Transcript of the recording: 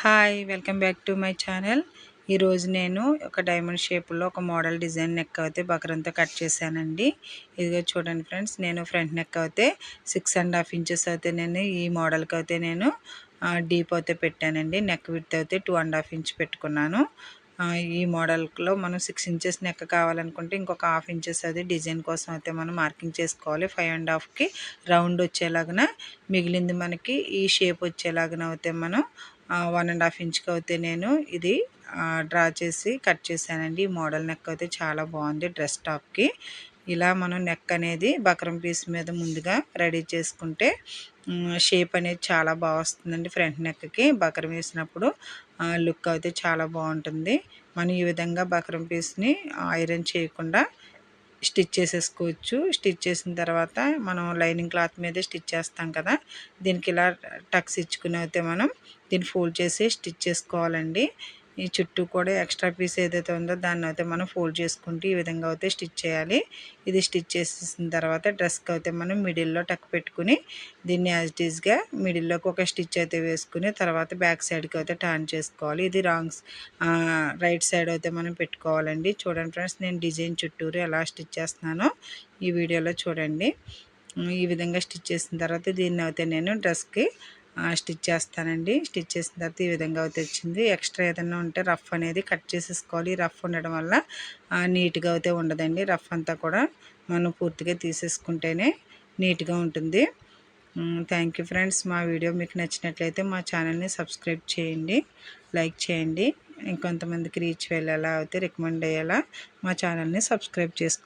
Hi welcome back to my channel. ఈరోజు నేను ఒక డైమండ్ షేప్లో ఒక మోడల్ డిజైన్ నెక్ అయితే బకరంతో కట్ చేశానండి. ఇదిగో చూడండి ఫ్రెండ్స్, నేను ఫ్రంట్ నెక్ అయితే 6.5 ఇంచెస్ అయితే నేను ఈ మోడల్కి అయితే నేను డీప్ అయితే పెట్టానండి. నెక్ విడ్త్ అయితే 2.5 ఇంచ్ పెట్టుకున్నాను. ఈ మోడల్లో మనం 6 ఇంచెస్ నెక్ కావాలనుకుంటే ఇంకొక హాఫ్ ఇంచెస్ అది డిజైన్ కోసం అయితే మనం మార్కింగ్ చేసుకోవాలి. 5.5కి రౌండ్ వచ్చేలాగా మిగిలింది మనకి ఈ షేప్ వచ్చేలాగా అయితే మనం 1.5 ఇంచ్కి అయితే నేను ఇది డ్రా చేసి కట్ చేశానండి. ఈ మోడల్ నెక్ అయితే చాలా బాగుంది డ్రెస్ టాప్కి. ఇలా మనం నెక్ అనేది బకరం పీస్ మీద ముందుగా రెడీ చేసుకుంటే షేప్ అనేది చాలా బాగా వస్తుందండి. ఫ్రంట్ నెక్కి బకరం వేసినప్పుడు లుక్ అయితే చాలా బాగుంటుంది. మనం ఈ విధంగా బకరం పీస్ని ఐరన్ చేయకుండా స్టిచ్ చేసేసుకోవచ్చు. స్టిచ్ చేసిన తర్వాత మనం లైనింగ్ క్లాత్ మీదే స్టిచ్ చేస్తాం కదా, దీనికి ఇలా టక్స్ ఇచ్చుకుని అయితే మనం దీన్ని ఫోల్డ్ చేసి స్టిచ్ చేసుకోవాలండి. ఈ చుట్టూ కూడా ఎక్స్ట్రా పీస్ ఏదైతే ఉందో దాన్ని అయితే మనం ఫోల్డ్ చేసుకుంటూ ఈ విధంగా అయితే స్టిచ్ చేయాలి. ఇది స్టిచ్ చేసేసిన తర్వాత డ్రెస్కి అయితే మనం మిడిల్లో టక్ పెట్టుకుని దీన్ని యాజ్ ఇట్ ఈస్గా మిడిల్లోకి ఒక స్టిచ్ అయితే వేసుకుని తర్వాత బ్యాక్ సైడ్కి అయితే టర్న్ చేసుకోవాలి. ఇది రైట్ సైడ్ అయితే మనం పెట్టుకోవాలండి. చూడండి ఫ్రెండ్స్, నేను డిజైన్ చుట్టూరు ఎలా స్టిచ్ చేస్తున్నానో ఈ వీడియోలో చూడండి. ఈ విధంగా స్టిచ్ చేసిన తర్వాత దీన్ని అయితే నేను డ్రెస్కి స్టిచ్ చేస్తానండి. స్టిచ్ చేసిన తర్వాత ఈ విధంగా అయితే వచ్చింది. ఎక్స్ట్రా ఏదైనా ఉంటే రఫ్ అనేది కట్ చేసేసుకోవాలి. రఫ్ ఉండడం వల్ల నీట్గా అయితే ఉండదండి. రఫ్ అంతా కూడా మనం పూర్తిగా తీసేసుకుంటేనే నీట్గా ఉంటుంది. Thank you friends. మా వీడియో మీకు నచ్చినట్లయితే మా ఛానల్ని సబ్స్క్రైబ్ చేయండి, లైక్ చేయండి. ఇంకొంతమందికి రీచ్ వెళ్ళేలా అయితే రికమెండ్ అయ్యేలా మా ఛానల్ని సబ్స్క్రైబ్ చేసుకోండి.